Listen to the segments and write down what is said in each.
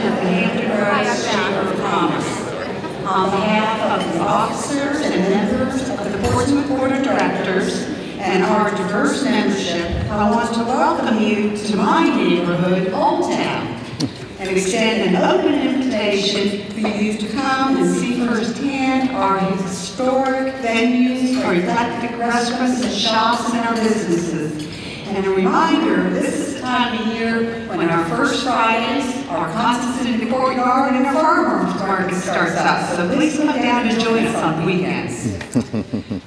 of the Hampton Roads Chamber of Commerce. On behalf of the officers and members of the Portsmouth Board of Directors and our diverse membership, I want to welcome you to my neighborhood, Old Town, and extend an open invitation for you to come and see firsthand our historic venues, our eclectic restaurants and shops, and our businesses. And a reminder, this is the time of year when our first Fridays, our concerts in the courtyard, and our farmers market starts up. So please come down and join us on the weekends.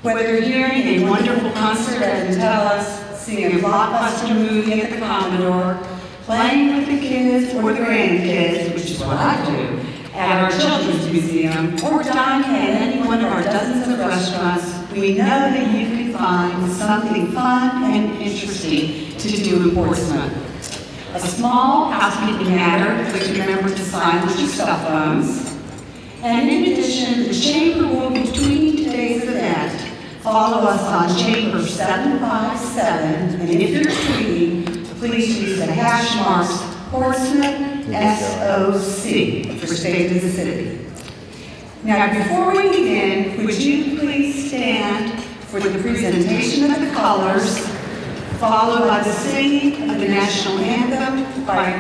Whether you're hearing a wonderful concert at Antella's, seeing a blockbuster movie at the Commodore, playing with the kids or the grandkids, which is what I do, at our Children's Museum, or dining at any one of our dozens of restaurants, we know that you can find something fun and interesting to do in Portsmouth. A small housekeeping matter, please remember to silence your cell phones. And in addition, the Chamber will, between today's event, follow us on Chamber 757, and if you're tweeting, please use the hash marks Portsmouth SOC for State of the City. Now, before we begin, would you please stand for the presentation of the colors, followed by the singing of the national anthem by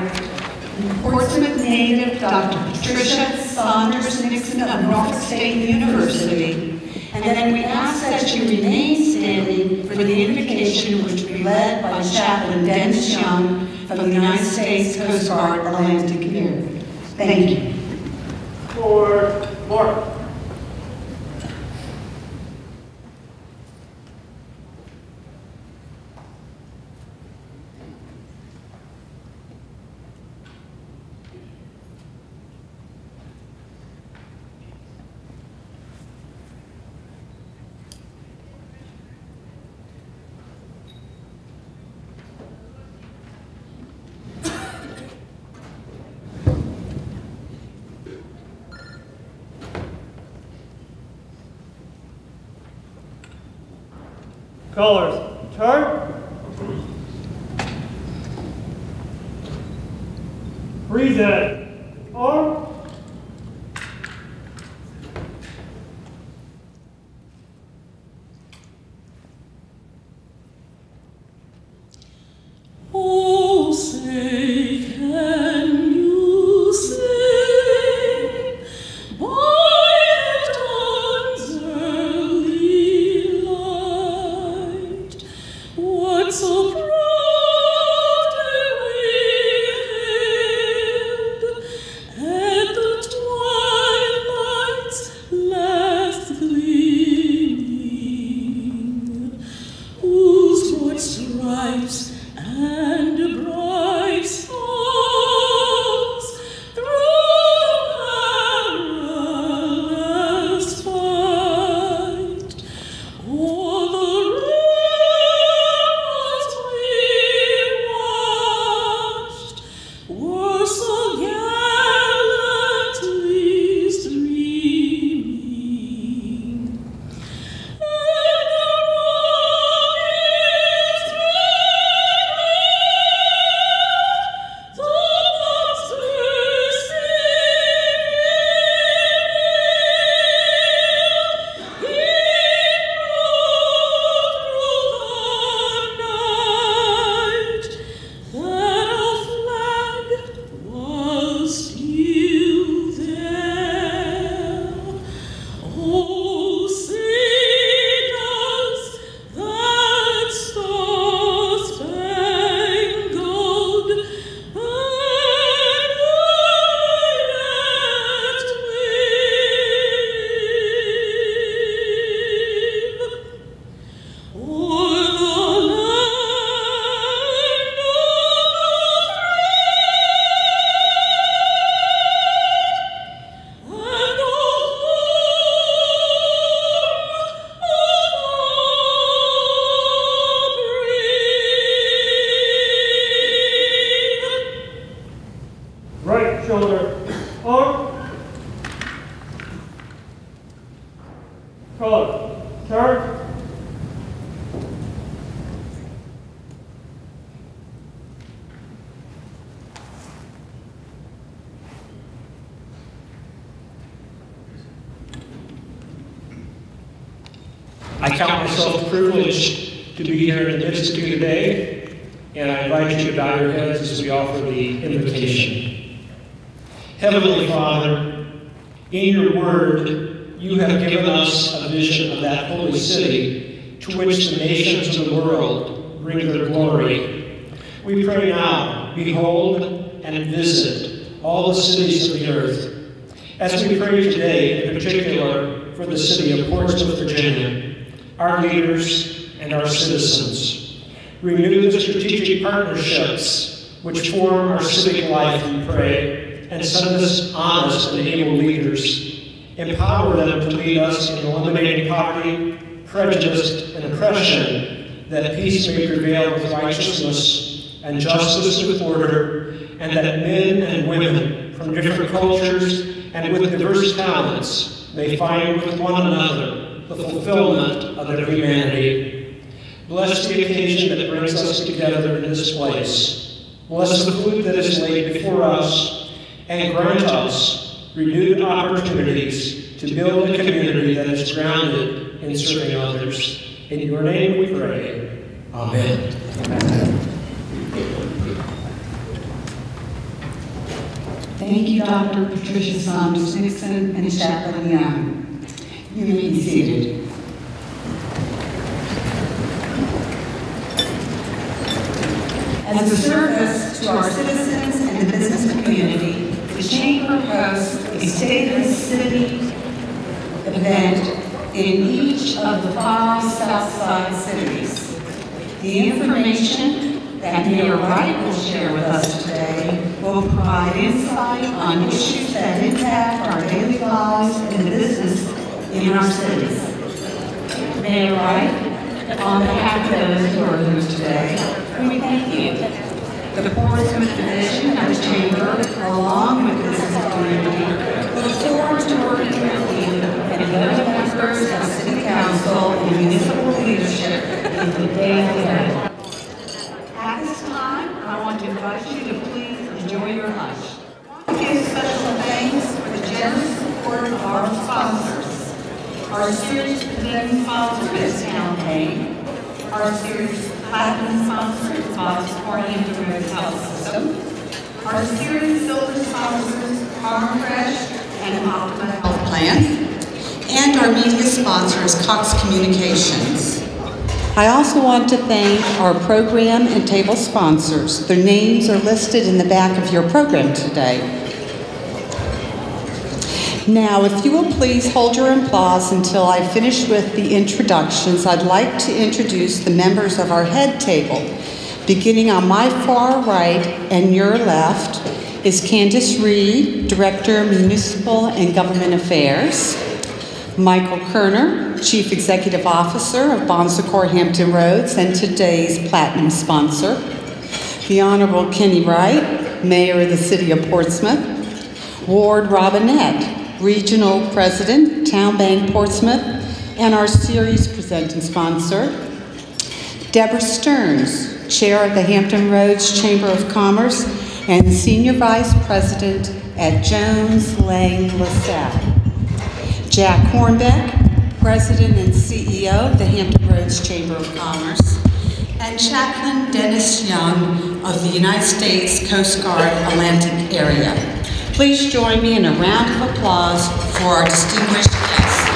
Portsmouth native Dr. Patricia Saunders Nixon of Norfolk State University. And then we ask that you remain standing for the invocation, which will be led by Chaplain Dennis Young from the United States Coast Guard Atlantic Command. Thank you. For Mark. Colors, turn. Breathe in. Arm. Oh, say, can you sing by the dawn's early light? What so proudly we hailed at the twilight's last gleaming, whose broad stripes and bright songs through perilous fight, o'er the rivers we watched, were so gallantly streaming, and the rockets Right shoulder, arm. Color, turn. I count myself privileged to be here in the midst of you today, and I invite you to bow your heads as we offer the invocation. Heavenly Father, in your word, you have given us a vision of that holy city to which the nations of the world bring their glory. We pray now, behold and visit all the cities of the earth. As we pray today, in particular for the city of Portsmouth, Virginia, our leaders and our citizens, renew the strategic partnerships which form our civic life, we pray, and send us honest and able leaders. Empower them to lead us in eliminating poverty, prejudice, and oppression, that peace may prevail with righteousness and justice with order, and that men and women from different cultures and with diverse talents may find with one another the fulfillment of their humanity. Bless the occasion that brings us together in this place. Bless the food that is laid before us, and grant us renewed opportunities to build a community that is grounded in serving others. In your name we pray. Amen. Thank you, Dr. Patricia Saunders Nixon and Chaplain Young. You may be seated. As a service to our citizens and the business community, the Chamber hosts a State of the City event in each of the 5 Southside cities. The information that Mayor Wright will share with us today will provide insight on issues that impact our daily lives and business in our cities. Mayor Wright, on behalf of those who are here today, we thank you. The Portsmouth Division of the Chamber, along with the business community, look forward to working with you and the other members of City Council and municipal leadership in the days ahead. At this time, I want to invite you to please enjoy your lunch. I want to give special thanks for the generous support of our sponsors. Our series presenting sponsor is Campaign. Our series platinum sponsor is Boston Integrated Health System. Our series silver sponsors Farmfresh and Optima Health Plan. And our media sponsor is Cox Communications. I also want to thank our program and table sponsors. Their names are listed in the back of your program today. Now, if you will please hold your applause until I finish with the introductions, I'd like to introduce the members of our head table. Beginning on my far right and your left is Candace Reed, Director of Municipal and Government Affairs. Michael Kerner, Chief Executive Officer of Bon Secours Hampton Roads and today's Platinum sponsor. The Honorable Kenny Wright, Mayor of the City of Portsmouth. Ward Robinette, Regional President, Town Bank Portsmouth, and our series presenting sponsor. Deborah Stearns, Chair of the Hampton Roads Chamber of Commerce and Senior Vice President at Jones Lang LaSalle. Jack Hornbeck, President and CEO of the Hampton Roads Chamber of Commerce, and Chaplain Dennis Young of the United States Coast Guard Atlantic Area. Please join me in a round of applause for our distinguished guests.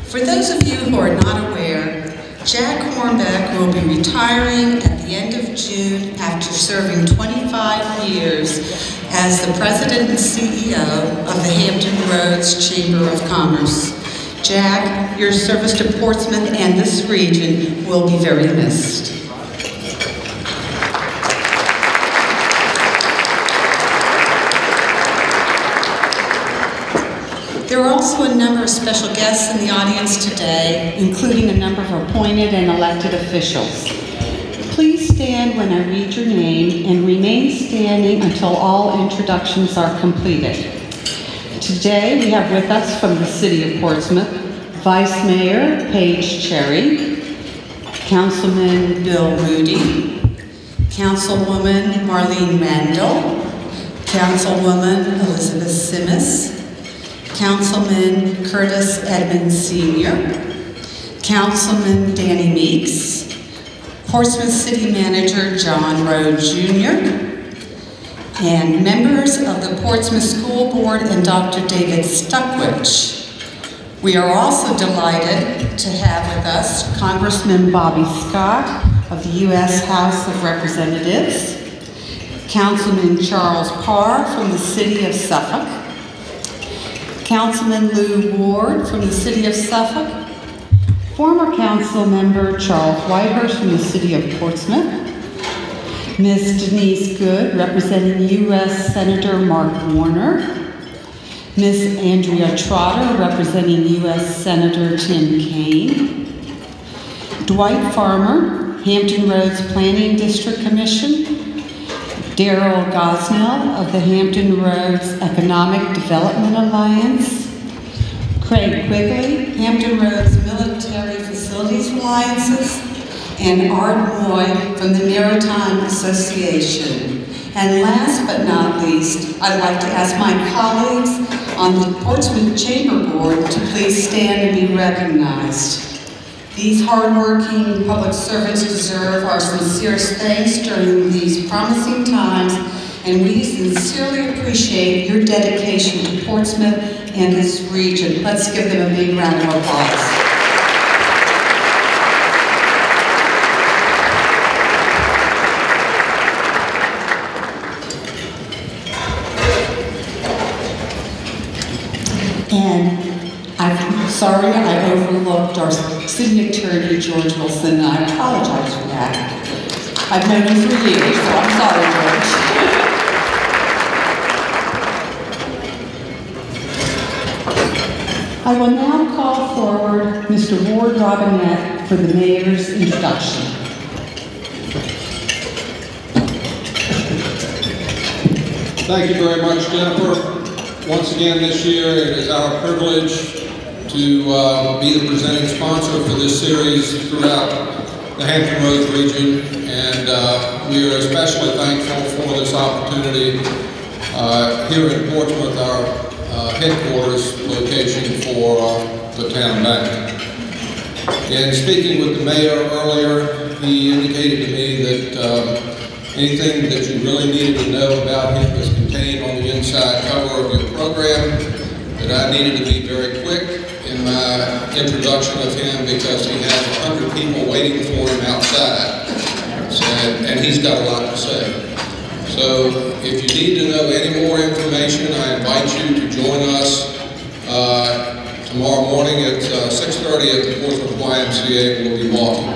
For those of you who are not aware, Jack Hornbeck will be retiring at the end of June after serving 25 years as the President and CEO of the Hampton Roads Chamber of Commerce. Jack, your service to Portsmouth and this region will be very missed. There are also a number of special guests in the audience today, including a number of appointed and elected officials. Please stand when I read your name and remain standing until all introductions are completed. Today we have with us from the City of Portsmouth, Vice Mayor Paige Cherry, Councilman Bill Moody, Councilwoman Marlene Mandel, Councilwoman Elizabeth Simmons, Councilman Curtis Edmonds Sr., Councilman Danny Meeks, Portsmouth City Manager John Rowe Jr., and members of the Portsmouth School Board and Dr. David Stuckwich. We are also delighted to have with us Congressman Bobby Scott of the U.S. House of Representatives, Councilman Charles Parr from the City of Suffolk, Councilman Lou Ward from the City of Suffolk, former Council Member Charles Whitehurst from the City of Portsmouth, Ms. Denise Good, representing U.S. Senator Mark Warner, Ms. Andrea Trotter, representing U.S. Senator Tim Kaine, Dwight Farmer, Hampton Roads Planning District Commission, Daryl Gosnell of the Hampton Roads Economic Development Alliance, Craig Quigley, Hampton Roads Military Facilities Alliances, and Art Moy from the Maritime Association. And last but not least, I'd like to ask my colleagues on the Portsmouth Chamber Board to please stand and be recognized. These hardworking public servants deserve our sincerest thanks during these promising times, and we sincerely appreciate your dedication to Portsmouth and this region. Let's give them a big round of applause. And I'm sorry I overlooked our city attorney, George Wilson, and I apologize for that. I've known him for years, so I'm sorry, George. I will now call forward Mr. Ward Robinette for the mayor's introduction. Thank you very much, Jennifer. Once again this year, it is our privilege to be the presenting sponsor for this series throughout the Hampton Roads region, and we are especially thankful for this opportunity here in Portsmouth, our headquarters location for the town bank. In speaking with the mayor earlier, he indicated to me that anything that you really needed to know about him is contained on the inside cover of your program, that I needed to be very quick in my introduction of him because he has 100 people waiting for him outside, and he's got a lot to say. So if you need to know any more information, I invite you to join us tomorrow morning at 6:30 at the Portsmouth YMCA. We'll be walking.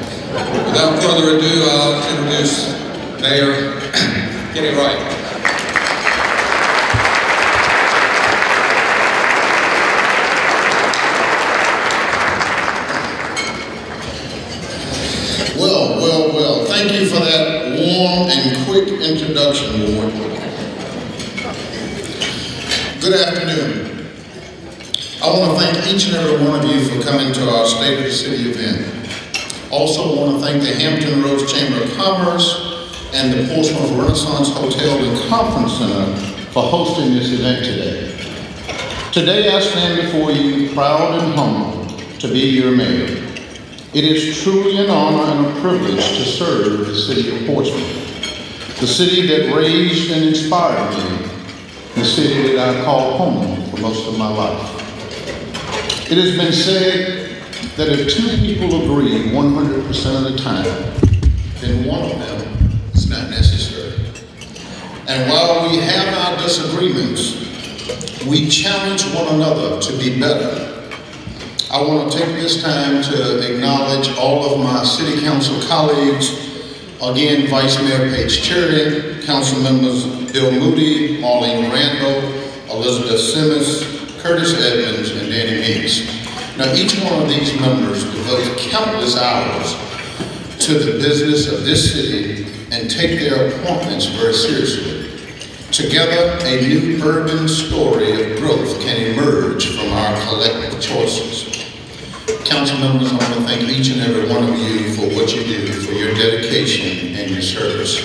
Without further ado, I'll introduce Mayor Kenny Wright. Well, thank you for that warm and quick introduction, Ward. Good afternoon. I want to thank each and every one of you for coming to our State of the City event. Also want to thank the Hampton Roads Chamber of Commerce and the Portsmouth Renaissance Hotel and Conference Center for hosting this event today. Today I stand before you proud and humble to be your mayor. It is truly an honor and a privilege to serve the city of Portsmouth, the city that raised and inspired me, the city that I call home for most of my life. It has been said that if two people agree 100% of the time, then one of them is not necessary. And while we have our disagreements, we challenge one another to be better. I want to take this time to acknowledge all of my city council colleagues, again, Vice Mayor Paige Cherry, council members Bill Moody, Marlene Randall, Elizabeth Simmons, Curtis Edmonds, and Danny Meeks. Now, each one of these members devote countless hours to the business of this city and take their appointments very seriously. Together, a new urban story of growth can emerge from our collective choices. Council members, I want to thank each and every one of you for what you do, for your dedication and your service.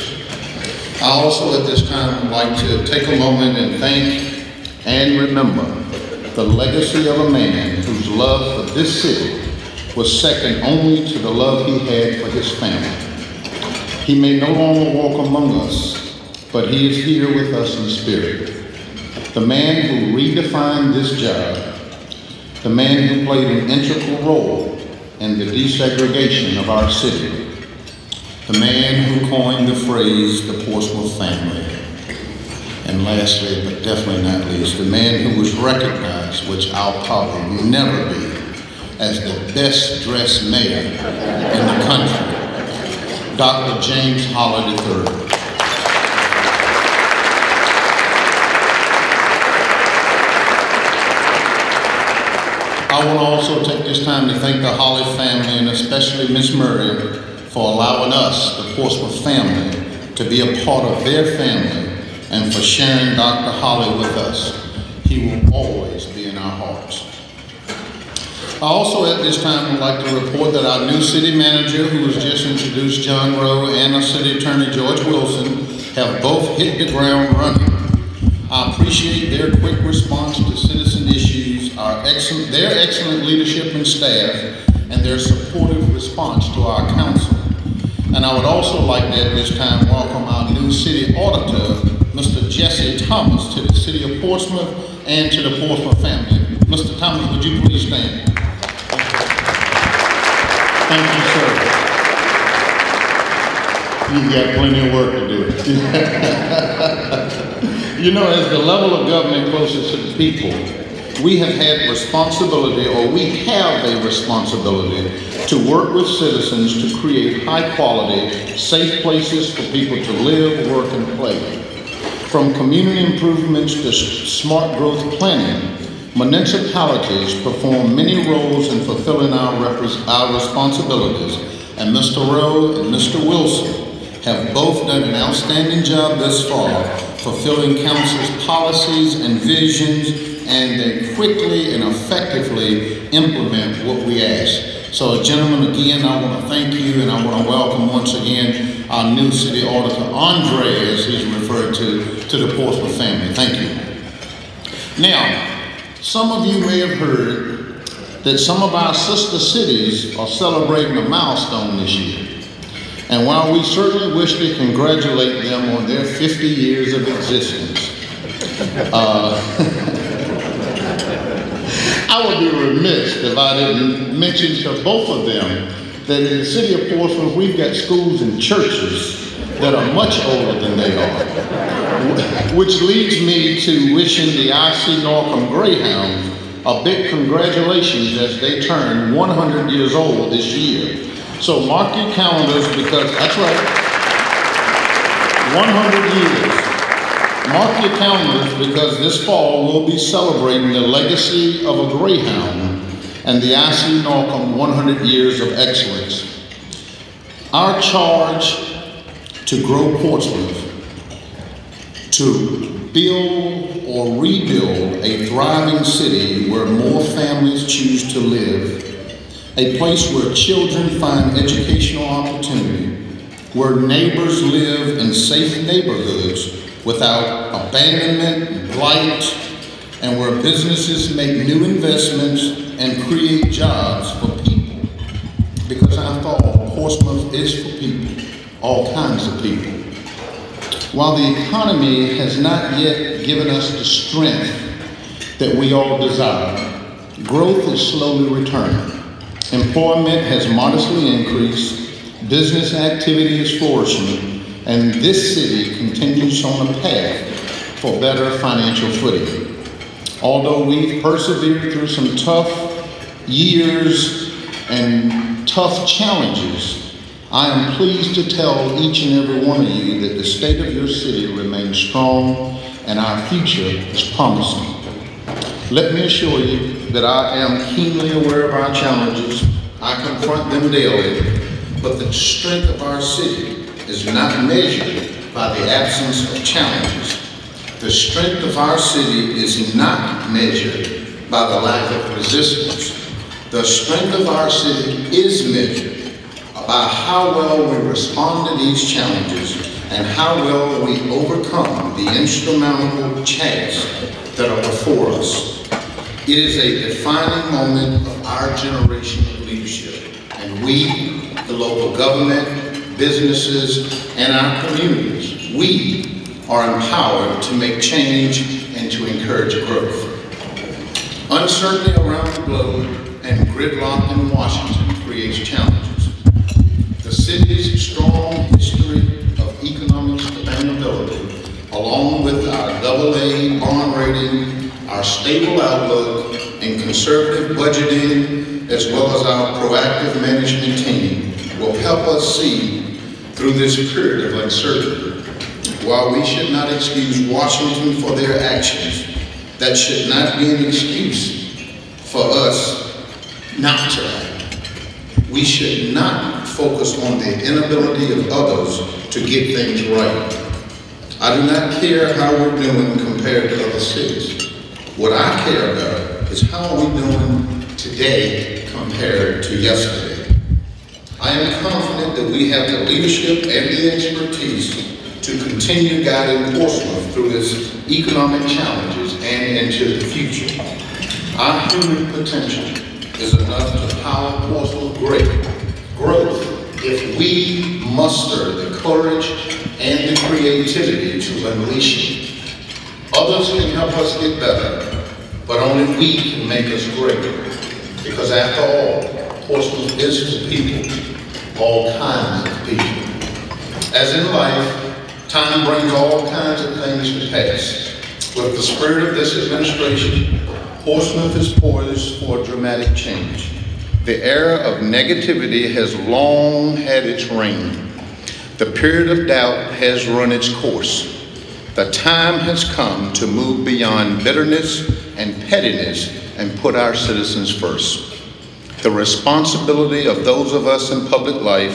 I also at this time would like to take a moment and thank and remember the legacy of a man whose love for this city was second only to the love he had for his family. He may no longer walk among us, but he is here with us in spirit. The man who redefined this job, the man who played an integral role in the desegregation of our city, the man who coined the phrase, the Portsmouth family. And lastly, but definitely not least, the man who was recognized, which I'll probably never be, as the best dressed mayor in the country, Dr. James Holly III. I want to also take this time to thank the Holly family and especially Miss Murray for allowing us, the Portsmouth family, to be a part of their family and for sharing Dr. Holly with us. He will always be in our hearts. I also at this time would like to report that our new city manager, who was just introduced, John Rowe, and our city attorney, George Wilson, have both hit the ground running. I appreciate their quick response to citizen issues, their excellent leadership and staff, and their supportive response to our council. And I would also like to at this time welcome our new city auditor, Mr. Jesse Thomas, to the city of Portsmouth and to the Portsmouth family. Mr. Thomas, would you please stand? Thank you, sir. You've got plenty of work to do. You know, as the level of government closest to the people, we have had responsibility, or we have a responsibility, to work with citizens to create high quality, safe places for people to live, work, and play. From community improvements to smart growth planning, municipalities perform many roles in fulfilling our responsibilities, and Mr. Rowe and Mr. Wilson have both done an outstanding job thus far, fulfilling council's policies and visions, and they quickly and effectively implement what we ask. So gentlemen, again, I want to thank you, and I want to welcome once again our new city auditor, Andre, as he's referred to the Portsmouth family. Thank you. Now, some of you may have heard that some of our sister cities are celebrating a milestone this year. And while we certainly wish to congratulate them on their 50 years of existence, I would be remiss if I didn't mention to both of them that in the city of Portsmouth, we've got schools and churches that are much older than they are, which leads me to wishing the I.C. Norcom Greyhounds a big congratulations as they turn 100 years old this year. So mark your calendars, because that's right, 100 years. Mark your calendars, because this fall we'll be celebrating the legacy of a Greyhound and the I.C. Norcom 100 years of excellence. Our charge to grow Portsmouth, to build or rebuild a thriving city where more families choose to live, a place where children find educational opportunity, where neighbors live in safe neighborhoods without abandonment and blight, and where businesses make new investments and create jobs for people. Because after all, Portsmouth is for people, all kinds of people. While the economy has not yet given us the strength that we all desire, growth is slowly returning. Employment has modestly increased, business activity is flourishing, and this city continues on a path for better financial footing. Although we've persevered through some tough years and tough challenges, I am pleased to tell each and every one of you that the state of your city remains strong and our future is promising. Let me assure you that I am keenly aware of our challenges. I confront them daily, but the strength of our city is not measured by the absence of challenges. The strength of our city is not measured by the lack of resistance. The strength of our city is measured by how well we respond to these challenges and how well we overcome the insurmountable tasks that are before us. It is a defining moment of our generation of leadership, and we, the local government, businesses, and our communities, we are empowered to make change and to encourage growth. Uncertainty around the globe and gridlock in Washington creates challenges. The city's strong history of economic sustainability, along with our AA bond rating, our stable outlook, and conservative budgeting, as well as our proactive management team, will help us see through this period of uncertainty. While we should not excuse Washington for their actions, that should not be an excuse for us not to act. We should not focus on the inability of others to get things right. I do not care how we're doing compared to other cities. What I care about is how are we doing today compared to yesterday. I am confident that we have the leadership and the expertise to continue guiding Portsmouth through its economic challenges and into the future. Our human potential is enough to power Portsmouth growth if we muster the courage and the creativity to unleash it. Others can help us get better, but only we can make us greater. Because after all, Portsmouth is for people, all kinds of people. As in life, time brings all kinds of things to pass. With the spirit of this administration, Portsmouth is poised for dramatic change. The era of negativity has long had its reign. The period of doubt has run its course. The time has come to move beyond bitterness and pettiness and put our citizens first. The responsibility of those of us in public life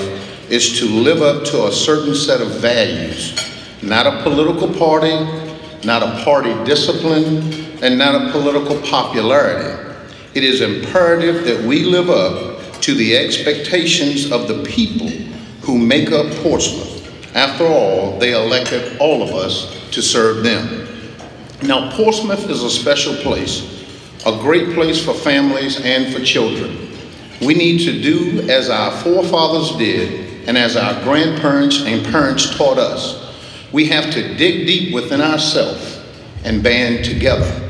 is to live up to a certain set of values, not a political party, not a party discipline, and not a political popularity. It is imperative that we live up to the expectations of the people who make up Portsmouth. After all, they elected all of us to serve them. Now, Portsmouth is a special place, a great place for families and for children. We need to do as our forefathers did and as our grandparents and parents taught us. We have to dig deep within ourselves and band together.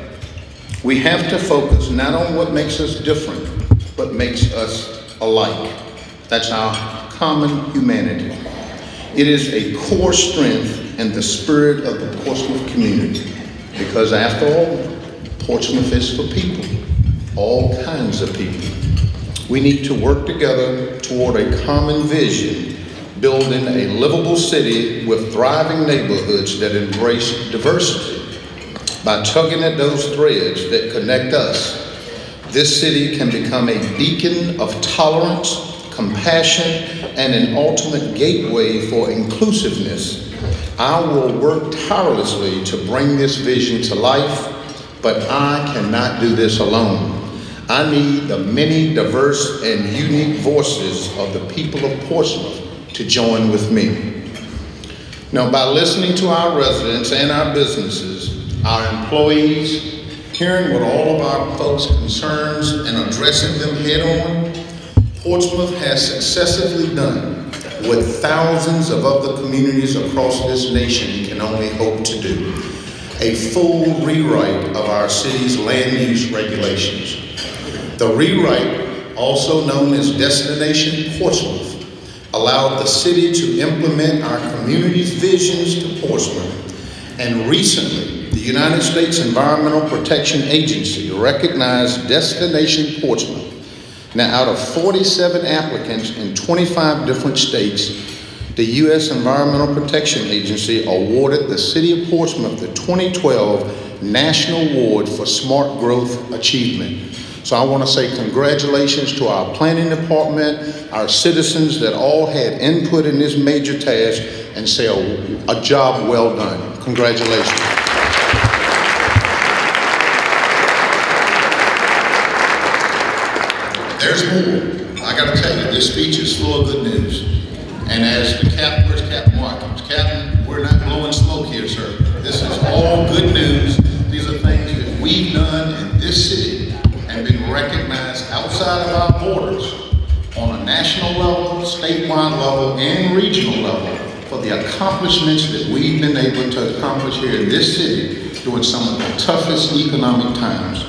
We have to focus not on what makes us different, but makes us alike. That's our common humanity. It is a core strength and the spirit of the Portsmouth community, because after all, Portsmouth is for people, all kinds of people. We need to work together toward a common vision, building a livable city with thriving neighborhoods that embrace diversity. By tugging at those threads that connect us, this city can become a beacon of tolerance, compassion, and an ultimate gateway for inclusiveness. I will work tirelessly to bring this vision to life, but I cannot do this alone. I need the many diverse and unique voices of the people of Portsmouth to join with me. Now, by listening to our residents and our businesses, our employees, hearing what all of our folks' concerns and addressing them head on, Portsmouth has successively done what thousands of other communities across this nation can only hope to do: a full rewrite of our city's land use regulations. The rewrite, also known as Destination Portsmouth, allowed the city to implement our community's visions to Portsmouth. And recently, the United States Environmental Protection Agency recognized Destination Portsmouth. Now, out of 47 applicants in 25 different states, the U.S. Environmental Protection Agency awarded the City of Portsmouth the 2012 National Award for Smart Growth Achievement. So I want to say congratulations to our planning department, our citizens that all had input in this major task, and say a job well done. Congratulations. There's more. I got to tell you, this speech is full of good news. And as the captain, where's Captain Watkins? Captain, for the accomplishments that we've been able to accomplish here in this city during some of the toughest economic times.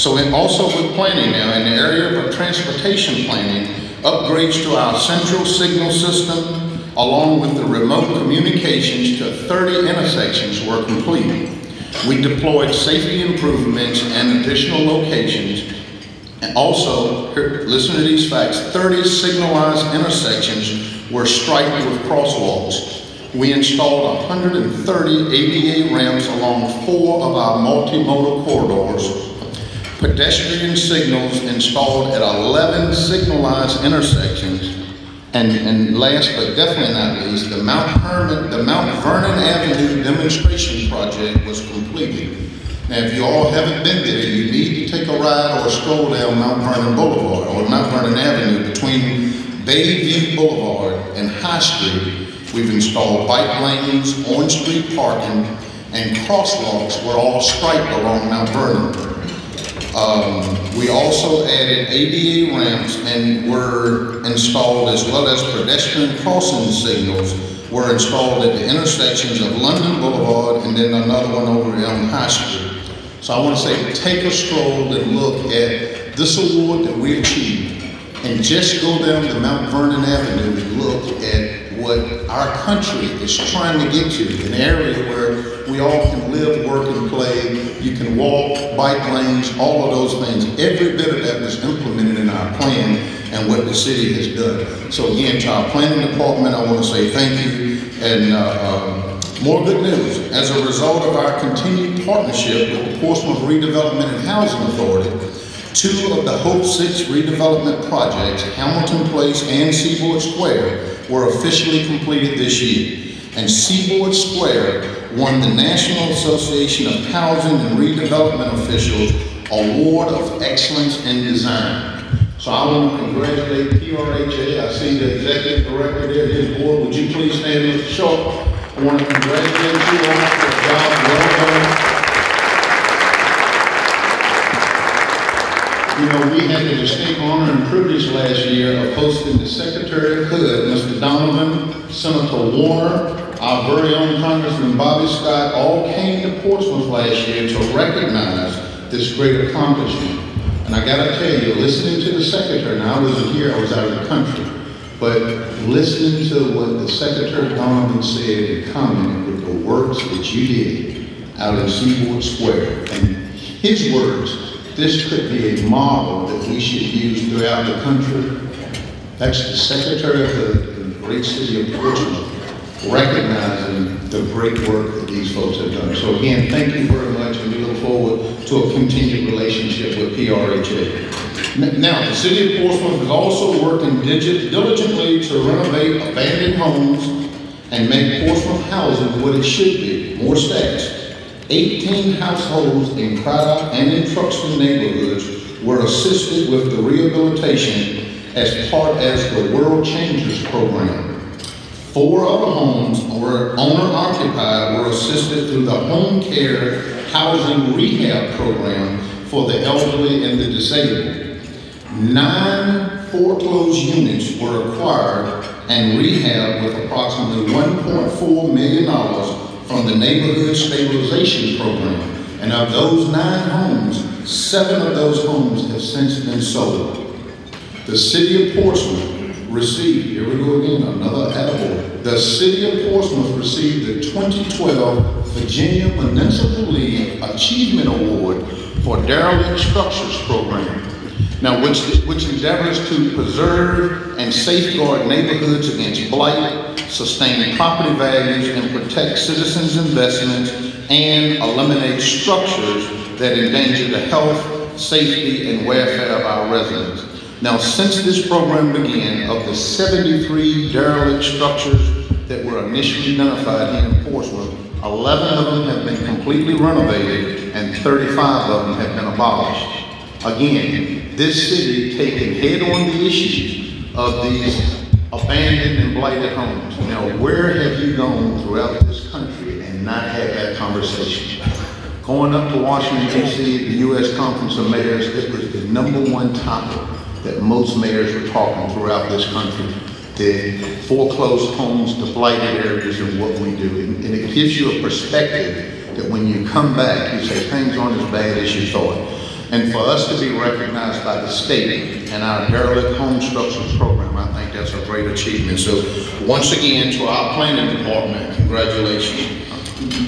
So and also with planning now, in the area of transportation planning, upgrades to our central signal system, along with the remote communications to 30 intersections were completed. We deployed safety improvements and additional locations. And also, listen to these facts, 30 signalized intersections were striped with crosswalks. We installed 130 ADA ramps along 4 of our multimodal corridors. Pedestrian signals installed at 11 signalized intersections. And last but definitely not least, the Mount Vernon Avenue demonstration project was completed. Now, if you all haven't been there, you need to take a ride or a stroll down Mount Vernon Boulevard or Mount Vernon Avenue between Bayview Boulevard and High Street. We've installed bike lanes, on-street parking, and crosswalks were all striped along Mount Vernon. We also added ADA ramps and were installed, as well as pedestrian crossing signals were installed at the intersections of London Boulevard and then another one over on High Street. So I want to say, take a stroll and look at this award that we achieved, and just go down to Mount Vernon Avenue and look at what our country is trying to get to, an area where we all can live, work, and play. You can walk, bike lanes, all of those things. Every bit of that was implemented in our plan and what the city has done. So again, to our planning department, I want to say thank you. And more good news. As a result of our continued partnership with the Portsmouth Redevelopment and Housing Authority, 2 of the Hope 6 redevelopment projects, Hamilton Place and Seaboard Square, were officially completed this year. And Seaboard Square won the National Association of Housing and Redevelopment Officials Award of Excellence in Design. So I want to congratulate PRHA. I see the executive director there, his board. Would you please stand, Mr. Shaw? I want to congratulate you all for the job well done. You know, we had the distinct honor and privilege last year of hosting the Secretary of HUD, Mr. Donovan, Senator Warner, our very own Congressman Bobby Scott, all came to Portsmouth last year to recognize this great accomplishment. And I gotta tell you, listening to the Secretary, now I wasn't here, I was out of the country, but listening to what the Secretary Donovan said and commented with the works that you did out in Seaboard Square, and his words, this could be a model that we should use throughout the country. That's the Secretary of the great city of Portsmouth recognizing the great work that these folks have done. So again, thank you very much, and we look forward to a continued relationship with PRHA. Now, the city of Portsmouth is also working diligently to renovate abandoned homes and make Portsmouth housing what it should be, more stats. 18 households in Craddock and in Truxton neighborhoods were assisted with the rehabilitation as part of the World Changers program. 4 other homes were owner-occupied, were assisted through the Home Care Housing Rehab Program for the elderly and the disabled. 9 foreclosed units were acquired and rehabbed with approximately $1.4 million from the Neighborhood Stabilization Program. And of those 9 homes, 7 of those homes have since been sold. The city of Portsmouth received, here we go again, another attaboy. The city of Portsmouth received the 2012 Virginia Municipal League Achievement Award for Derelict Structures Program. Now, which endeavors to preserve and safeguard neighborhoods against blight, sustain property values, and protect citizens' investments, and eliminate structures that endanger the health, safety, and welfare of our residents. Now, since this program began, of the 73 derelict structures that were initially identified here in Portsmouth, 11 of them have been completely renovated and 35 of them have been abolished. Again, this city taking head-on the issues of these abandoned and blighted homes. Now, where have you gone throughout this country and not had that conversation? Going up to Washington, D.C., the U.S. Conference of Mayors, it was the #1 topic that most mayors were talking throughout this country. the foreclosed homes, the blighted areas, and what we do. And it gives you a perspective that when you come back, you say things aren't as bad as you thought. And for us to be recognized by the state and our derelict home structures program, I think that's a great achievement. So once again, to our planning department, congratulations.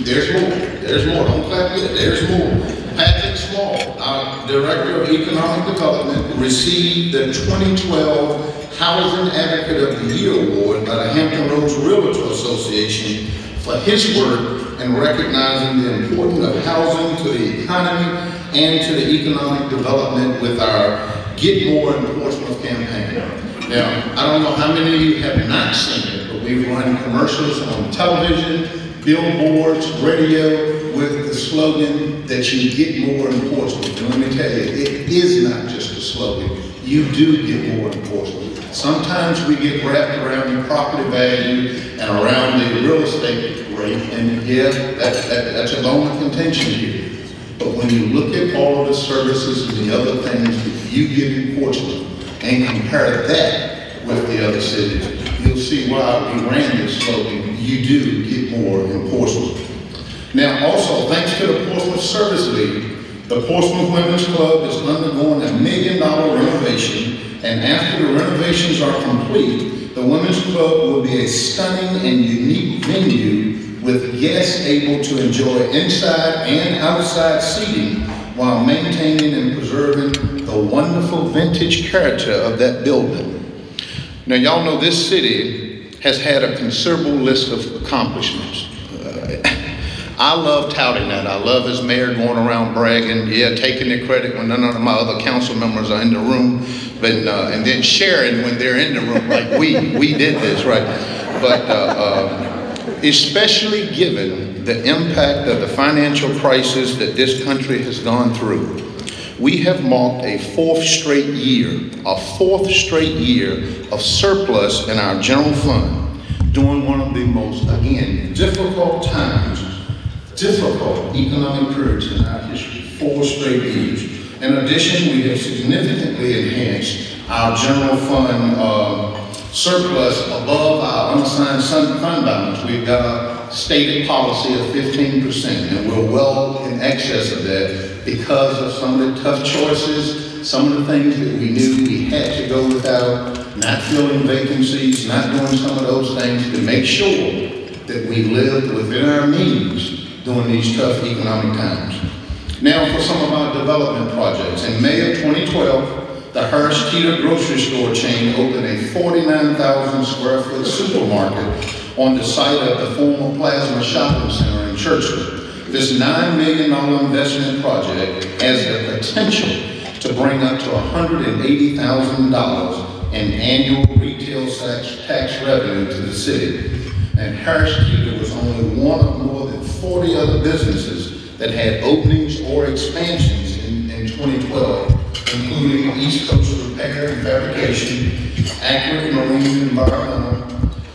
There's more. There's more. Don't clap yet. There's more. Patrick Small, our Director of Economic Development, received the 2012 Housing Advocate of the Year Award by the Hampton Roads Realtor Association for his work in recognizing the importance of housing to the economy and to the economic development with our Get More in Portsmouth campaign. Now, I don't know how many of you have not seen it, but we've run commercials on television, billboards, radio, with the slogan that you get more in Portsmouth. And let me tell you, it is not just a slogan. You do get more in Portsmouth. Sometimes we get wrapped around the property value and around the real estate rate, and yeah, that's a bone of contention here. But when you look at all of the services and the other things that you get in Portsmouth and compare that with the other cities, you'll see why we ran this slogan, you do get more in Portsmouth. Now also, thanks to the Portsmouth Service League, the Portsmouth Women's Club is undergoing a $1 million renovation, and after the renovations are complete, the Women's Club will be a stunning and unique venue with guests able to enjoy inside and outside seating while maintaining and preserving the wonderful vintage character of that building. Now y'all know this city has had a considerable list of accomplishments. I love touting that. I love as mayor going around bragging, yeah, taking the credit when none of my other council members are in the room, but and then sharing when they're in the room, like we did this, right? But especially given the impact of the financial crisis that this country has gone through, we have marked a fourth straight year of surplus in our general fund during one of the most, again, difficult economic periods in our history, 4 straight years. In addition, we have significantly enhanced our general fund surplus above our unassigned fund balance. We've got a stated policy of 15%, and we're well in excess of that because of some of the tough choices, some of the things that we knew we had to go without, not filling vacancies, not doing some of those things to make sure that we lived within our means during these tough economic times. Now for some of our development projects. In May of 2012, the Harris Teeter grocery store chain opened a 49,000 square foot supermarket on the site of the former Plasma Shopping Center in Churchville. This $9 million investment project has the potential to bring up to $180,000 in annual retail tax revenue to the city. And Harris Teeter was only one of more than 40 other businesses that had openings or expansions in 2012, including East Coast Repair and Fabrication, Accurate Marine and Environmental,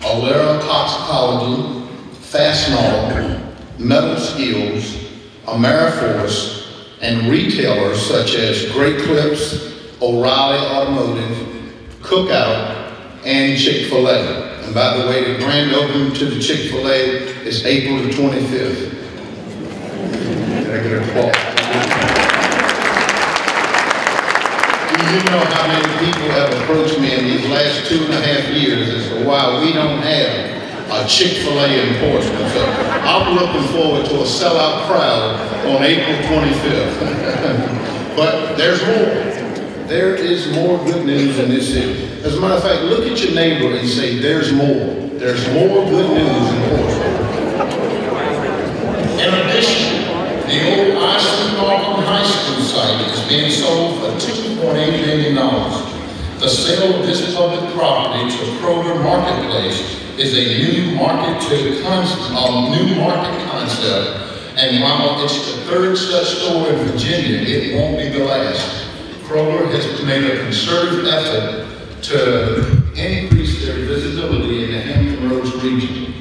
Alera Toxicology, Fastenal, Metal Skills, AmeriForce, and retailers such as Great Clips, O'Reilly Automotive, Cookout, and Chick-fil-A. And by the way, the grand opening to the Chick-fil-A is April the 25th. Can I get a applause? You know how many people have approached me in these last 2.5 years as to why we don't have a Chick-fil-A in Portsmouth. So I'm looking forward to a sellout crowd on April 25th. But there's more. There is more good news in this city. As a matter of fact, look at your neighbor and say, there's more. There's more good news in Portsmouth. In addition, the old Iceland Northern High School site is being sold for $2.8 million. The sale of this public property to Kroger Marketplace is a new market concept, and while it's the 3rd such store in Virginia, it won't be the last. Kroger has made a concerted effort to increase their visibility in the Hampton Roads region,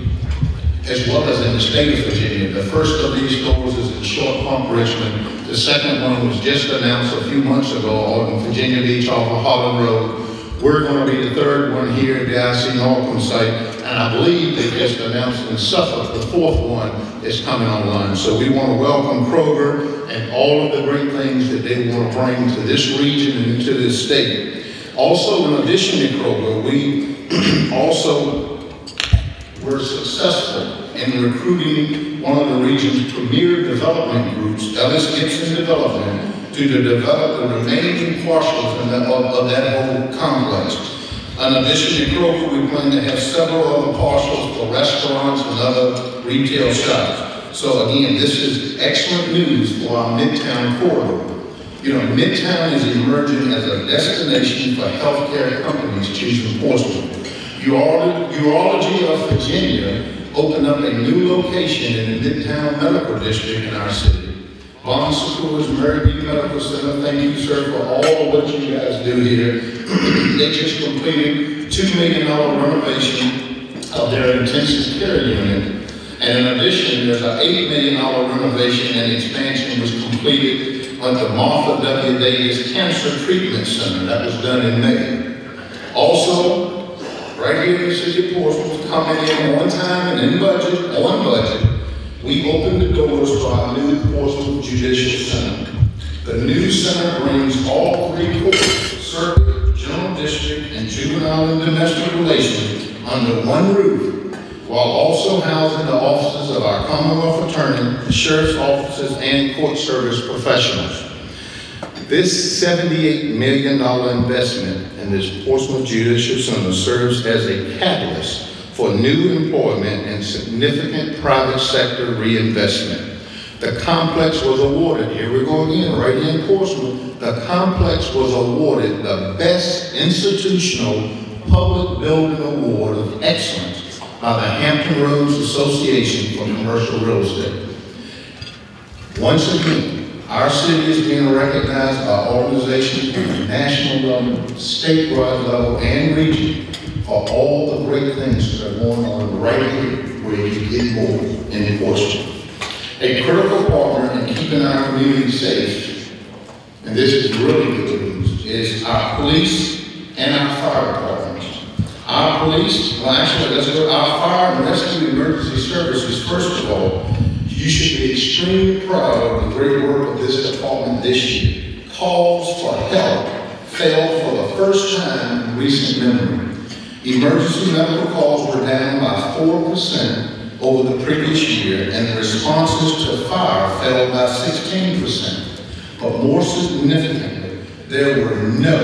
as well as in the state of Virginia. The first of these stores is in Short Pump, Richmond. The second one was just announced a few months ago in Virginia Beach off of Holland Road. We're going to be the third one here at the IC Norcom site, and I believe they just announced in Suffolk the fourth one is coming online. So we want to welcome Kroger and all of the great things that they want to bring to this region and to this state. Also, in addition to Kroger, we also were successful in recruiting one of the region's premier development groups, Ellis Gibson Development, to develop the remaining parcels of that whole complex. In addition to Kroger, we plan to have several other parcels for restaurants and other retail shops. So again, this is excellent news for our Midtown corridor. You know, Midtown is emerging as a destination for healthcare companies choosing Portsmouth. Urology of Virginia opened up a new location in the Midtown Medical District in our city. Bon Secours Maryview Medical Center, thank you, sir, for all of what you guys do here. They just completed $2 million renovation of their intensive care unit. And in addition, there's an $8 million renovation and expansion was completed at the Martha W. Davis Cancer Treatment Center. That was done in May. Also, right here in the city of Portsmouth, coming in on time and on budget, we opened the doors for our new Portsmouth Judicial Center. The new center brings all three courts, circuit, general district, and juvenile and domestic relations under one roof, while also housing the offices of our Commonwealth Attorney, the sheriff's offices, and court service professionals. This $78 million investment in this Portsmouth Judicial Center serves as a catalyst for new employment and significant private sector reinvestment. The complex was awarded, here we go again, right here in Portsmouth, the complex was awarded the Best Institutional Public Building Award of Excellence by the Hampton Roads Association for Commercial Real Estate. Once again, our city is being recognized by organizations at the national level, statewide level, and region for all the great things that are going on right here where you get more in Portsmouth. A critical partner in keeping our community safe, and this is really good news, is our police and our fire departments. Our police, well actually let's go, our fire and rescue emergency services, first of all, you should be extremely proud of the great work of this department this year. Calls for help fell for the first time in recent memory. Emergency medical calls were down by 4% over the previous year, and responses to fire fell by 16%. But more significantly, there were no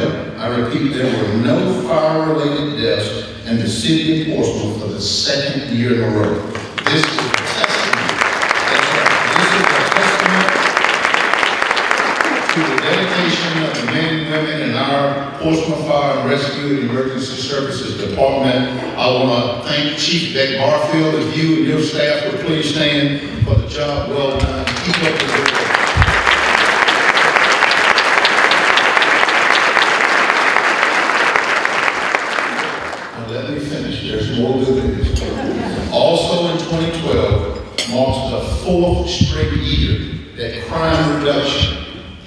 fire-related deaths in the city of Portsmouth for the second year in a row. This is a testament. To the dedication of the men and women in our Portsmouth Fire and Rescue and Emergency Services Department. I want to thank Chief Beck Barfield. If you and your staff would please stand for the job well done. Keep up the good work. Now let me finish. There's more good news. Also in 2012 marks the fourth straight year that crime reduction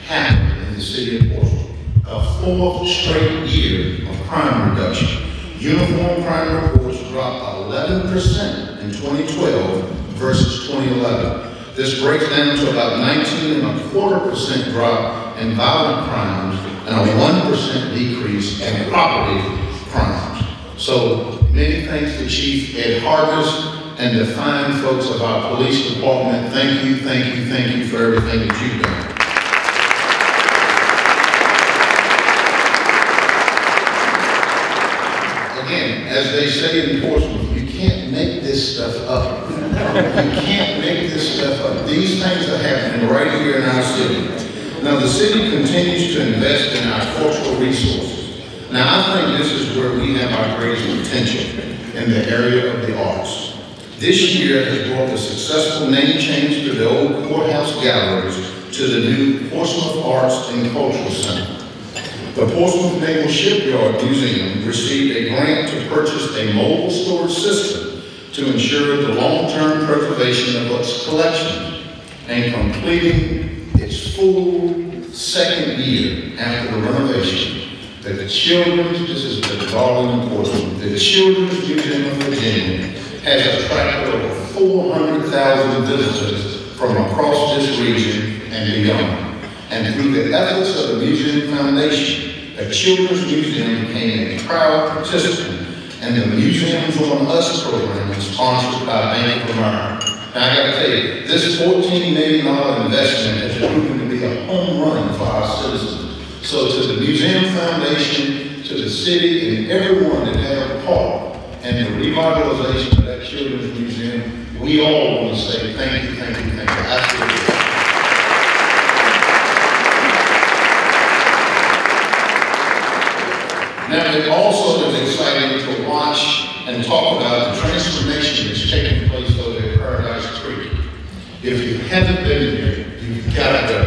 happened in the city of Portsmouth. A fourth straight year of crime reduction. Uniform crime reports dropped 11% in 2012 versus 2011. This breaks down to about 19.25% drop in violent crimes and a 1% decrease in property crimes. So many thanks to Chief Ed Hargis and the fine folks of our police department. Thank you, thank you, thank you for everything that you've done. Again, as they say in Portsmouth, you can't make this stuff up. You can't make this stuff up. These things are happening right here in our city. Now, the city continues to invest in our cultural resources. Now, I think this is where we have our greatest potential, in the area of the arts. This year has brought the successful name change to the old courthouse galleries to the new Portsmouth Arts and Cultural Center. The Portsmouth Naval Shipyard Museum received a grant to purchase a mobile storage system to ensure the long-term preservation of its collection and completing its full second year after the renovation. that the children's, this is the darling in Portsmouth, the Children's Museum of Virginia has attracted over 400,000 visitors from across this region and beyond. And through the efforts of the Museum Foundation, the Children's Museum became a proud participant in the Museums on Us program sponsored by Bank of America. Now I gotta tell you, this $14 million investment has proven to be a home run for our citizens. So to the Museum Foundation, to the city, and everyone that had a part in the revitalization of that Children's Museum, we all want to say thank you, thank you, thank you. Absolutely. Now, it also is exciting to watch and talk about the transformation that's taking place over at Paradise Creek. If you haven't been there, you've got to go.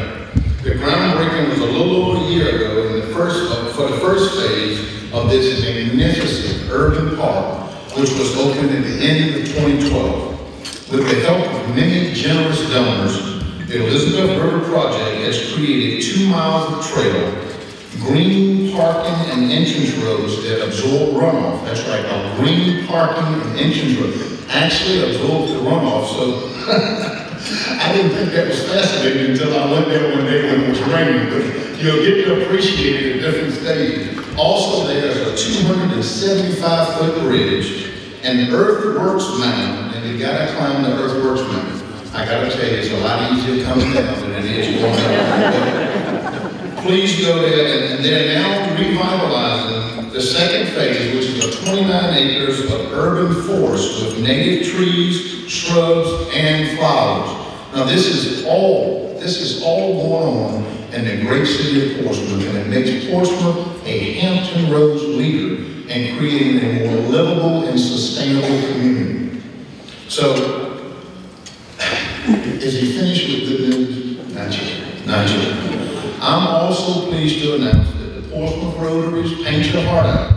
The groundbreaking was a little over a year ago for the first phase of this magnificent urban park, which was opened at the end of 2012. With the help of many generous donors, the Elizabeth River Project has created 2 miles of trail, green parking and entrance roads that absorb runoff. That's right, green parking and entrance roads actually absorbs the runoff. So I didn't think that was fascinating until I went there one day when it was raining, but you'll get to appreciate it at different stages. Also, there's a 275-foot bridge and the Earthworks Mountain, and you gotta climb the Earthworks Mountain. I gotta tell you, it's a lot easier coming down than it is going up. Please go there, and they're now revitalizing the second phase, which is a 29 acres of urban forest with native trees, shrubs, and flowers. Now this is all going on in the great city of Portsmouth, and it makes Portsmouth a Hampton Roads leader in creating a more livable and sustainable community. So, is he finished with good news? Not yet, not yet. I'm also pleased to announce that the Portsmouth Rotaries Paint Your Heart Out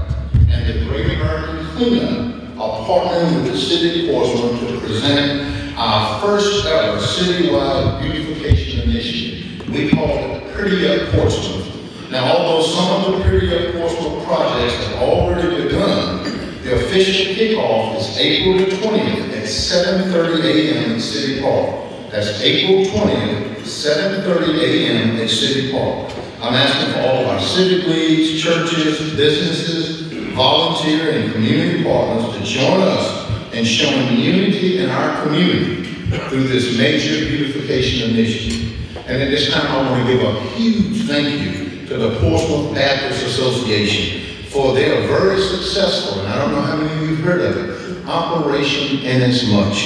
and the Great American Cleanup are partnering with the City of Portsmouth to present our first ever citywide beautification initiative. We call it Pretty Up Portsmouth. Now, although some of the Pretty Up Portsmouth projects have already begun, the official kickoff is April the 20th at 7:30 a.m. in City Park. That's April 20th. 7:30 a.m. at City Park. I'm asking for all of our civic leagues, churches, businesses, volunteer and community partners to join us in showing unity in our community through this major beautification initiative. And at this time, I want to give a huge thank you to the Portsmouth Baptist Association for their very successful, and I don't know how many of you have heard of it, Operation Inasmuch.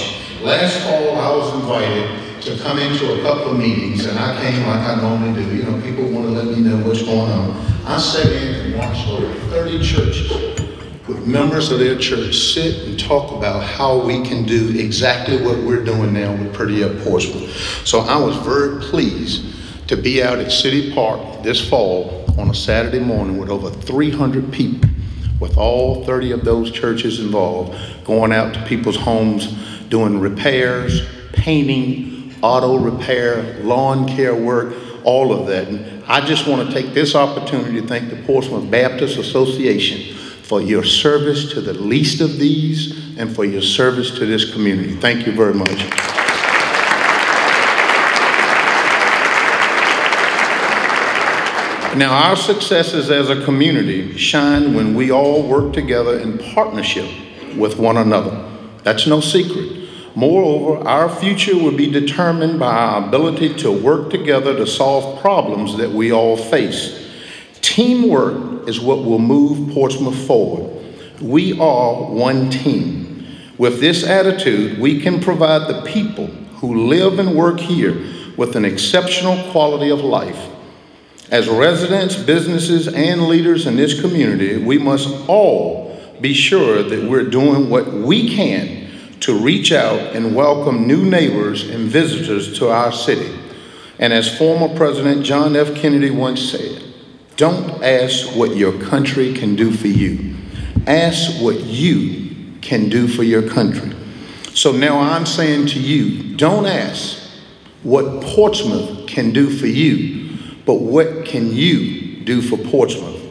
Last fall, I was invited to come into a couple of meetings, and I came like I normally do. You know, people want to let me know what's going on. I sat in and watched over 30 churches with members of their church sit and talk about how we can do exactly what we're doing now with Pretty Up Portsmouth. So I was very pleased to be out at City Park this fall on a Saturday morning with over 300 people, with all 30 of those churches involved, going out to people's homes, doing repairs, painting, auto repair, lawn care work, all of that. And I just want to take this opportunity to thank the Portsmouth Baptist Association for your service to the least of these and for your service to this community. Thank you very much. Now, our successes as a community shine when we all work together in partnership with one another. That's no secret. Moreover, our future will be determined by our ability to work together to solve problems that we all face. Teamwork is what will move Portsmouth forward. We are one team. With this attitude, we can provide the people who live and work here with an exceptional quality of life. As residents, businesses, and leaders in this community, we must all be sure that we're doing what we can to reach out and welcome new neighbors and visitors to our city. And as former President John F. Kennedy once said, don't ask what your country can do for you. Ask what you can do for your country. So now I'm saying to you, don't ask what Portsmouth can do for you, but what can you do for Portsmouth?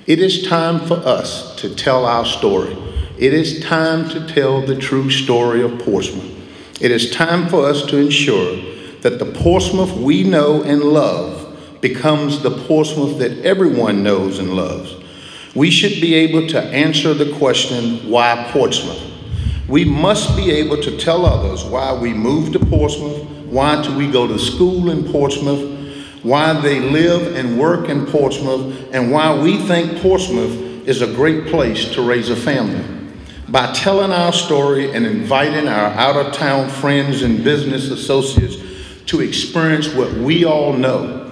It is time for us to tell our story. It is time to tell the true story of Portsmouth. It is time for us to ensure that the Portsmouth we know and love becomes the Portsmouth that everyone knows and loves. We should be able to answer the question, why Portsmouth? We must be able to tell others why we moved to Portsmouth, why do we go to school in Portsmouth, why they live and work in Portsmouth, and why we think Portsmouth is a great place to raise a family. By telling our story and inviting our out-of-town friends and business associates to experience what we all know,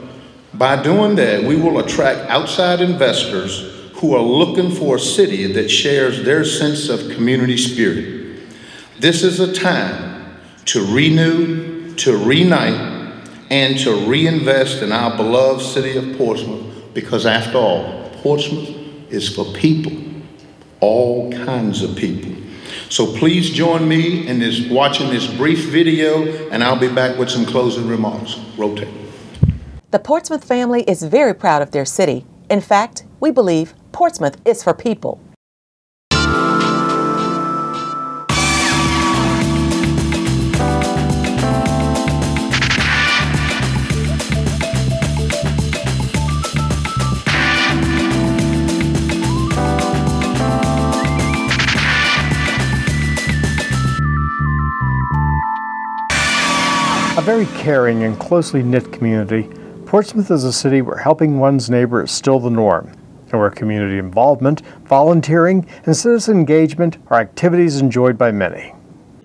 by doing that, we will attract outside investors who are looking for a city that shares their sense of community spirit. This is a time to renew, to reunite, and to reinvest in our beloved city of Portsmouth, because after all, Portsmouth is for people, all kinds of people. So please join me in watching this brief video, and I'll be back with some closing remarks. Rotate. The Portsmouth family is very proud of their city. In fact, we believe Portsmouth is for people. A very caring and closely knit community, Portsmouth is a city where helping one's neighbor is still the norm, and where community involvement, volunteering, and citizen engagement are activities enjoyed by many.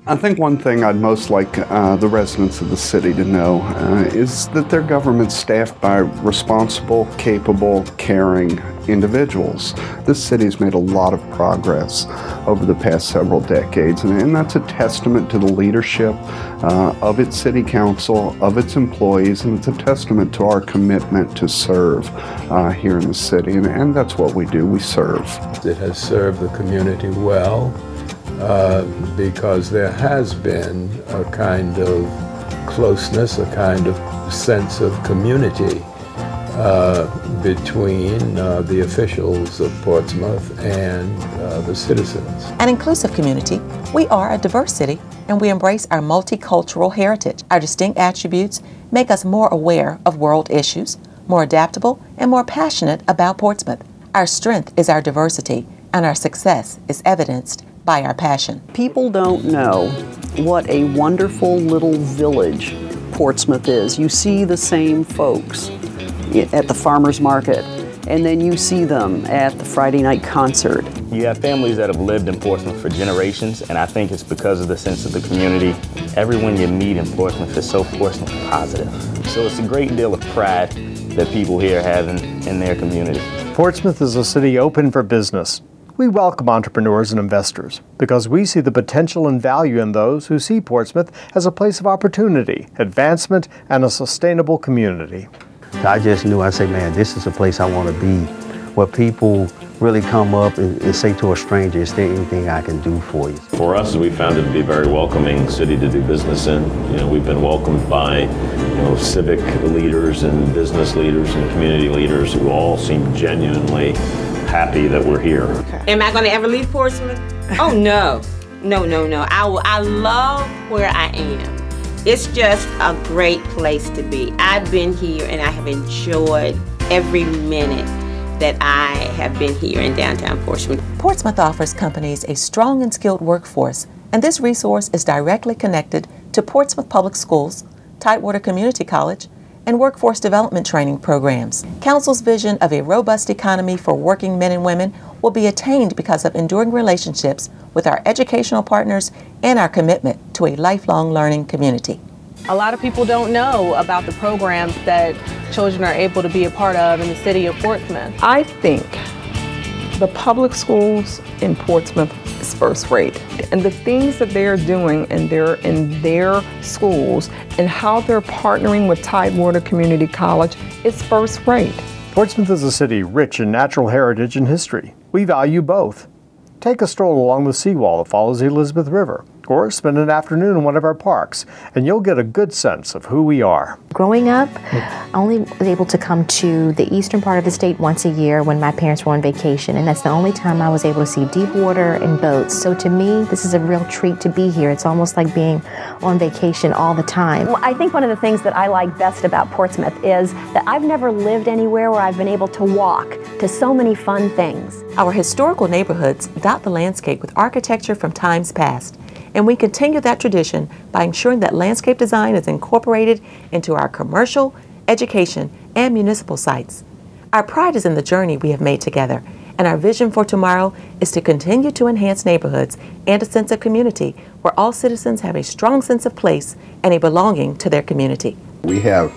I think one thing I'd most like the residents of the city to know is that their government's staffed by responsible, capable, caring individuals. This city's made a lot of progress over the past several decades, and that's a testament to the leadership of its city council, of its employees, and it's a testament to our commitment to serve here in the city, and that's what we do, we serve. It has served the community well. Because there has been a kind of closeness, a kind of sense of community between the officials of Portsmouth and the citizens. An inclusive community, we are a diverse city, and we embrace our multicultural heritage. Our distinct attributes make us more aware of world issues, more adaptable, and more passionate about Portsmouth. Our strength is our diversity, and our success is evidenced by our passion. People don't know what a wonderful little village Portsmouth is. You see the same folks at the farmer's market, and then you see them at the Friday night concert. You have families that have lived in Portsmouth for generations, and I think it's because of the sense of the community. Everyone you meet in Portsmouth is so Portsmouth positive. So it's a great deal of pride that people here have in their community. Portsmouth is a city open for business. We welcome entrepreneurs and investors because we see the potential and value in those who see Portsmouth as a place of opportunity, advancement, and a sustainable community. I just knew, I say, man, this is a place I want to be, where people really come up and say to a stranger, is there anything I can do for you? For us, we found it to be a very welcoming city to do business in. You know, we've been welcomed by, civic leaders and business leaders and community leaders who all seem genuinely happy that we're here. Am I going to ever leave Portsmouth? Oh, no. No. I love where I am. It's just a great place to be. I've been here and I have enjoyed every minute that I have been here in downtown Portsmouth. Portsmouth offers companies a strong and skilled workforce, and this resource is directly connected to Portsmouth Public Schools, Tidewater Community College, and workforce development training programs. Council's vision of a robust economy for working men and women will be attained because of enduring relationships with our educational partners and our commitment to a lifelong learning community. A lot of people don't know about the programs that children are able to be a part of in the city of Portsmouth. I think the public schools in Portsmouth is first rate. And the things that they're doing in their schools and how they're partnering with Tidewater Community College is first rate. Portsmouth is a city rich in natural heritage and history. We value both. Take a stroll along the seawall that follows the Elizabeth River. Or spend an afternoon in one of our parks, and you'll get a good sense of who we are. Growing up, I only was able to come to the eastern part of the state once a year when my parents were on vacation, and that's the only time I was able to see deep water and boats. So to me, this is a real treat to be here. It's almost like being on vacation all the time. Well, I think one of the things that I like best about Portsmouth is that I've never lived anywhere where I've been able to walk to so many fun things. Our historical neighborhoods dot the landscape with architecture from times past. And we continue that tradition by ensuring that landscape design is incorporated into our commercial, education, and municipal sites. Our pride is in the journey we have made together, and our vision for tomorrow is to continue to enhance neighborhoods and a sense of community where all citizens have a strong sense of place and a belonging to their community. We have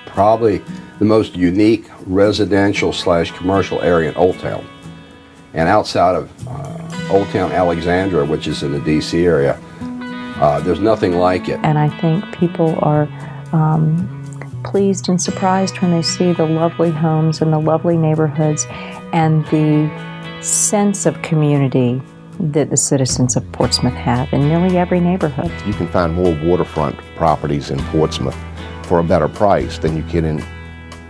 probably the most unique residential/commercial area in Old Town. And outside of Old Town Alexandria, which is in the D.C. area, there's nothing like it. And I think people are pleased and surprised when they see the lovely homes and the lovely neighborhoods and the sense of community that the citizens of Portsmouth have in nearly every neighborhood. You can find more waterfront properties in Portsmouth for a better price than you can in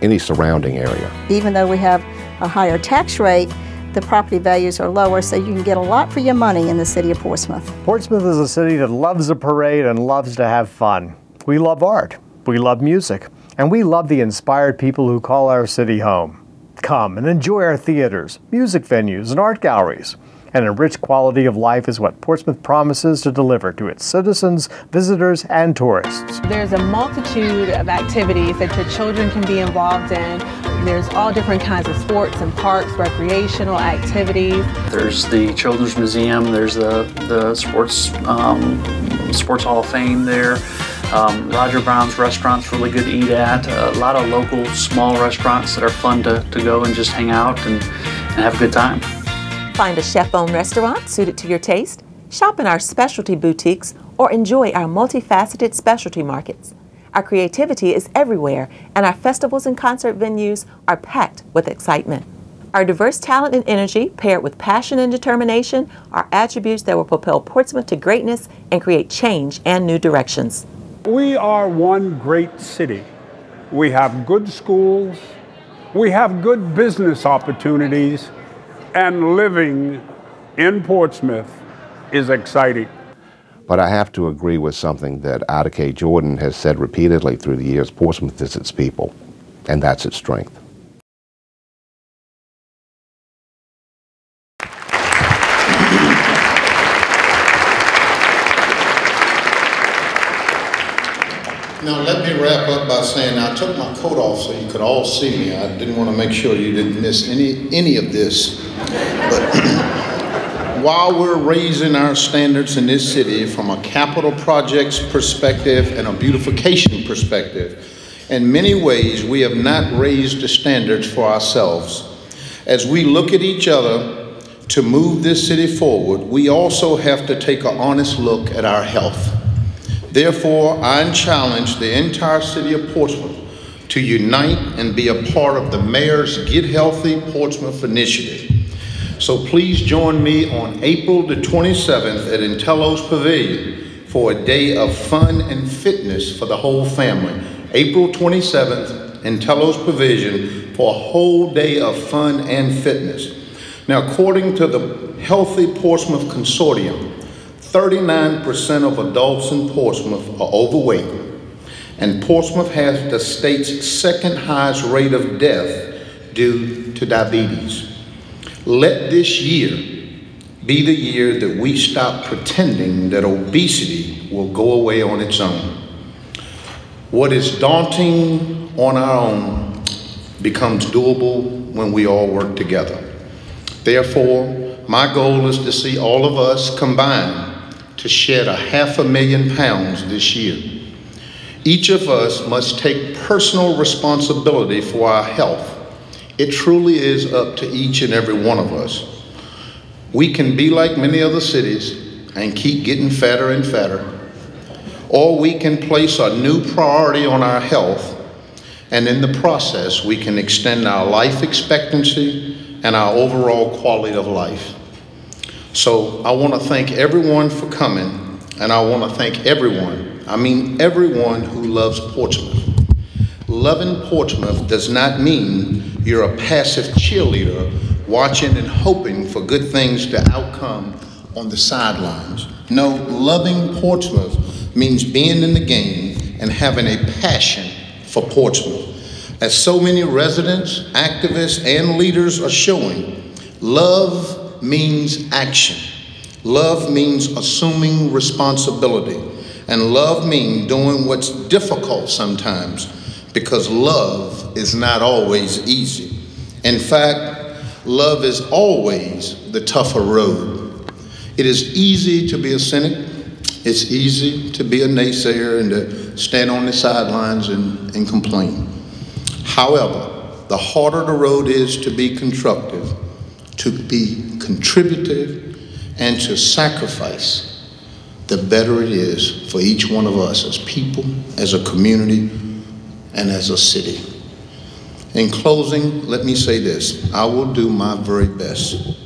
any surrounding area. Even though we have a higher tax rate, the property values are lower, so you can get a lot for your money in the city of Portsmouth. Portsmouth is a city that loves a parade and loves to have fun. We love art, we love music, and we love the inspired people who call our city home. Come and enjoy our theaters, music venues, and art galleries. And a rich quality of life is what Portsmouth promises to deliver to its citizens, visitors, and tourists. There's a multitude of activities that your children can be involved in. There's all different kinds of sports and parks, recreational activities. There's the Children's Museum, there's the Sports Hall of Fame there. Roger Brown's restaurant's really good to eat at. A lot of local small restaurants that are fun to go and just hang out and have a good time. Find a chef-owned restaurant suited to your taste, shop in our specialty boutiques, or enjoy our multifaceted specialty markets. Our creativity is everywhere, and our festivals and concert venues are packed with excitement. Our diverse talent and energy, paired with passion and determination, are attributes that will propel Portsmouth to greatness and create change and new directions. We are one great city. We have good schools, we have good business opportunities, and living in Portsmouth is exciting. But I have to agree with something that Ida K. Jordan has said repeatedly through the years. Portsmouth is its people, and that's its strength. Now let me wrap up by saying I took my coat off so you could all see me. I didn't want to make sure you didn't miss any of this. But while we're raising our standards in this city from a capital projects perspective and a beautification perspective, in many ways we have not raised the standards for ourselves. As we look at each other to move this city forward, we also have to take an honest look at our health. Therefore, I challenge the entire city of Portsmouth to unite and be a part of the Mayor's Get Healthy Portsmouth initiative. So please join me on April the 27th at Intello's Pavilion for a day of fun and fitness for the whole family. April 27th, Intello's Pavilion for a whole day of fun and fitness. Now, according to the Healthy Portsmouth Consortium, 39% of adults in Portsmouth are overweight, and Portsmouth has the state's second highest rate of death due to diabetes. Let this year be the year that we stop pretending that obesity will go away on its own. What is daunting on our own becomes doable when we all work together. Therefore, my goal is to see all of us combine to shed 500,000 pounds this year. Each of us must take personal responsibility for our health. It truly is up to each and every one of us. We can be like many other cities and keep getting fatter and fatter, or we can place a new priority on our health, and in the process we can extend our life expectancy and our overall quality of life. So I want to thank everyone for coming, and I want to thank everyone, I mean everyone who loves Portsmouth. Loving Portsmouth does not mean you're a passive cheerleader watching and hoping for good things to outcome on the sidelines. No, loving Portsmouth means being in the game and having a passion for Portsmouth. As so many residents, activists, and leaders are showing, love means action. Love means assuming responsibility. And love means doing what's difficult sometimes, because love is not always easy. In fact, love is always the tougher road. It is easy to be a cynic. It's easy to be a naysayer and to stand on the sidelines and complain. However, the harder the road is to be constructive, to be contributive, and to sacrifice, the better it is for each one of us as people, as a community, and as a city. In closing, let me say this. I will do my very best,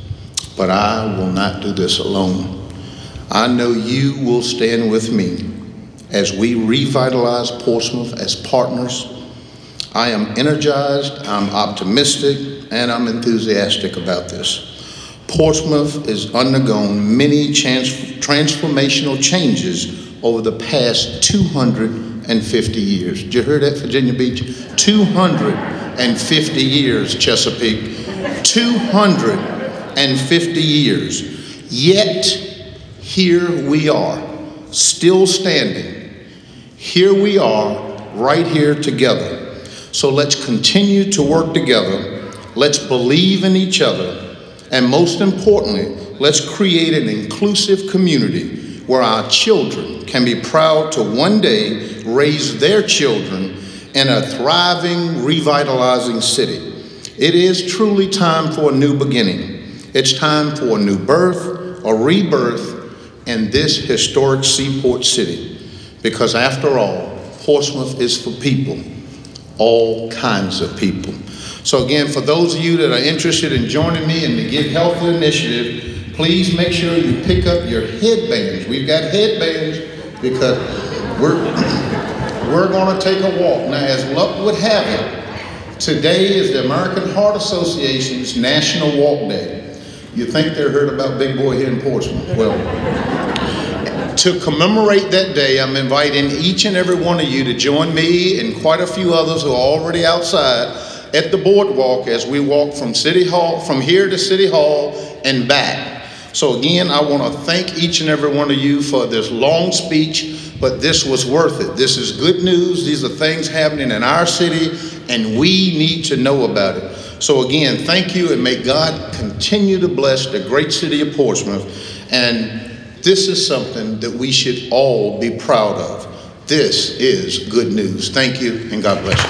but I will not do this alone. I know you will stand with me as we revitalize Portsmouth as partners. I am energized, I'm optimistic, and I'm enthusiastic about this. Portsmouth has undergone many transformational changes over the past 250 years. Did you hear that, Virginia Beach? 250 years, Chesapeake. 250 years. Yet, here we are, still standing. Here we are, right here together. So let's continue to work together. Let's believe in each other. And most importantly, let's create an inclusive community where our children can be proud to one day raise their children in a thriving, revitalizing city. It is truly time for a new beginning. It's time for a new birth, a rebirth in this historic seaport city. Because after all, Portsmouth is for people, all kinds of people. So again, for those of you that are interested in joining me in the Get Healthy initiative, please make sure you pick up your headbands. We've got headbands because we're going to take a walk. Now, as luck would have it, today is the American Heart Association's National Walk Day. You think they heard about Big Boy here in Portsmouth? Well, to commemorate that day, I'm inviting each and every one of you to join me and quite a few others who are already outside at the boardwalk as we walk from City Hall, from here to City Hall and back. So again, I want to thank each and every one of you for this long speech, but this was worth it. This is good news. These are things happening in our city, and we need to know about it. So again, thank you, and may God continue to bless the great city of Portsmouth. And this is something that we should all be proud of. This is good news. Thank you, and God bless you.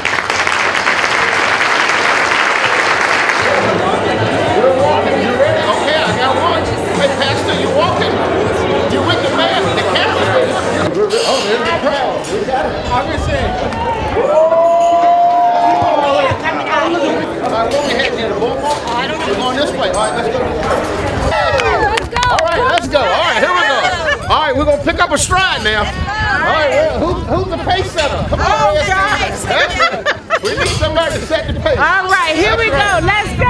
We're going to pick up a stride now. All right, who's the pace setter? Come on, guys. We need somebody to set the pace. All right, here we go. Let's go.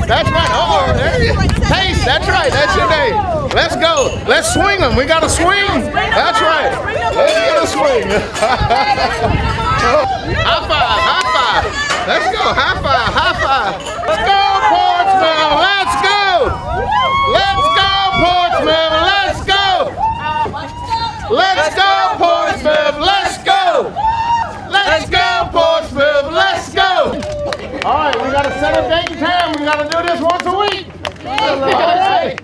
That's right. Oh, there you go. Pace, that's right. That's your name. Let's go. Let's swing them. We got to swing. That's right. Let's get a swing. High five. High five. Let's go. High five. High five. Let's go, Portsmouth. Let's go. Let's go, Portsmouth. Let's go. Let's go, Portsmouth. Let's go. Let's go, Portsmouth. Let's go. All right, we got to set a date and time. We got to do this once a week. All right.